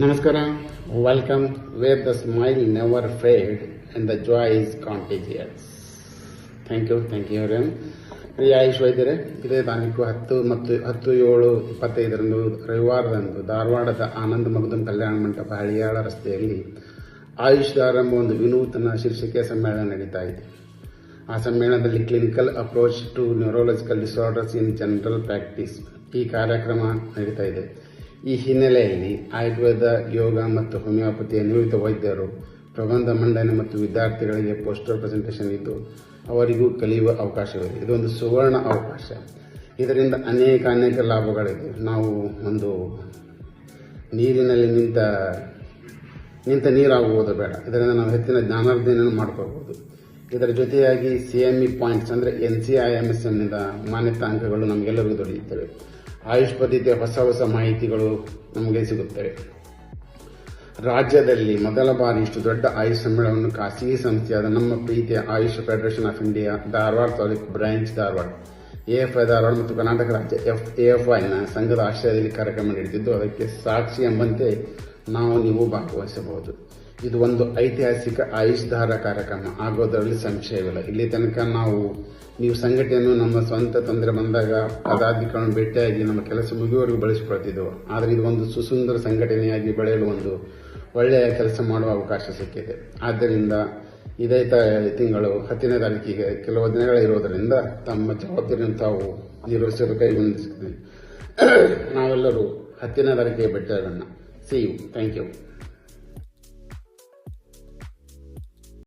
ನಮಸ್ಕಾರ, welcome. Where the smile never fade and the joy is contagious. Thank you ರೇಮ್. ಪ್ರಿಯ ಆಯುಷ್ ವೈದ್ಯರೇ, ಇದೇ ತಾರೀಕು 10/7/25ರಂದು ರವಿವಾರದಂದು ಧಾರವಾಡದ ಆನಂದ್ ಮಗದುಂ ಕಲ್ಯಾಣ ಮಂಟಪ ಹಳಿಯಾಳ ರಸ್ತೆಯಲ್ಲಿ ಆಯುಷ್ದಾರ ಎಂಬ ಒಂದು ವಿನೂತನ ಶೀರ್ಷಿಕೆಯ ಸಮ್ಮೇಳನ ನಡೀತಾ ಇದೆ. ಆ ಸಮ್ಮೇಳನದಲ್ಲಿ clinical approach to neurological disorders in general practice ಈ ಕಾರ್ಯಕ್ರಮ ನಡೀತಾ ಇದೆ. ಈ ಹಿನ್ನೆಲೆಯಲ್ಲಿ ಆಯುರ್ವೇದ, ಯೋಗ ಮತ್ತು ಹೋಮಿಯೋಪತಿಯ ನುರಿತ ವೈದ್ಯರು ಪ್ರಬಂಧ ಮಂಡನೆ ಮತ್ತು ವಿದ್ಯಾರ್ಥಿಗಳಿಗೆ ಪೋಸ್ಟರ್ ಪ್ರೆಸೆಂಟೇಷನ್ ಇದ್ದು ಅವರಿಗೂ ಕಲಿಯುವ ಅವಕಾಶವಿದೆ. ಇದೊಂದು ಸುವರ್ಣ ಅವಕಾಶ. ಇದರಿಂದ ಅನೇಕ ಲಾಭಗಳಿದೆ. ನಾವು ಒಂದು ನೀರಿನಲ್ಲಿ ನಿಂತ ನೀರಾಗುವುದು ಬೇಡ. ಇದರಿಂದ ನಾವು ಹೆಚ್ಚಿನ ಜ್ಞಾನಾರ್ಜನೆ ಮಾಡ್ಕೋಬಹುದು. ಇದರ ಜೊತೆಯಾಗಿ CME ಪಾಯಿಂಟ್ಸ್ ಅಂದರೆ NCIMSನಿಂದ ಮಾನ್ಯತಾ ಅಂಕಗಳು ನಮಗೆಲ್ಲರಿಗೂ ದೊರೆಯುತ್ತವೆ. ಆಯುಷ್ ಪದ್ಧತಿಯ ಹೊಸ ಮಾಹಿತಿಗಳು ನಮಗೆ ಸಿಗುತ್ತವೆ. ರಾಜ್ಯದಲ್ಲಿ ಮೊದಲ ಬಾರಿ ಇಷ್ಟು ದೊಡ್ಡ ಆಯುಷ್ ಸಮ್ಮೇಳನವನ್ನು ಖಾಸಗಿ ಸಂಸ್ಥೆಯಾದ ನಮ್ಮ ಪ್ರೀತಿಯ AYUSH federation of India Dharwad taluk branch Dharwad, AFI Dharwad ಮತ್ತು ಕರ್ನಾಟಕ ರಾಜ್ಯ AFIನ ಸಂಘದ ಆಶ್ರಯದಲ್ಲಿ ಕಾರ್ಯಕ್ರಮ ನಡೆದಿದ್ದು, ಅದಕ್ಕೆ ಸಾಕ್ಷಿ ಎಂಬಂತೆ ನೀವು ಭಾಗವಹಿಸಬಹುದು. ಇದು ಒಂದು ಐತಿಹಾಸಿಕ ಆಯುಷ್ ಧಾರ ಕಾರ್ಯಕ್ರಮ ಆಗೋದರಲ್ಲಿ ಸಂಶಯವಿಲ್ಲ. ಇಲ್ಲಿ ತನಕ ನೀವು ಸಂಘಟನೆಯನ್ನು ನಮ್ಮ ಸ್ವಂತ ತೊಂದರೆ ಬಂದಾಗ ಪದಾಧಿಕಾರಿಗಳನ್ನು ಭೇಟಿಯಾಗಿ ನಮ್ಮ ಕೆಲಸ ಮುಗಿಯುವವರೆಗೂ ಬಳಸಿಕೊಳ್ತಿದ್ದೆವು. ಆದರೆ ಇದು ಒಂದು ಸುಸುಂದರ ಸಂಘಟನೆಯಾಗಿ ಬೆಳೆಯಲು ಒಂದು ಒಳ್ಳೆಯ ಕೆಲಸ ಮಾಡುವ ಅವಕಾಶ ಸಿಕ್ಕಿದೆ. ಆದ್ದರಿಂದ ಇದೇ ತಿಂಗಳು 10ನೇ ತಾರೀಕಿಗೆ ಕೆಲವು ದಿನಗಳಿರೋದರಿಂದ ತಮ್ಮ ಜವಾಬ್ದಾರಿಯನ್ನು ತಾವು ನಿರ್ವಹಿಸಲು ಕೈಗೊಂಡಿದ್ದೀವಿ. ನಾವೆಲ್ಲರೂ 10ನೇ ತಾರೀಕಿಗೆ ಭೇಟಿಯಾಗೋಣ. See you. Thank you.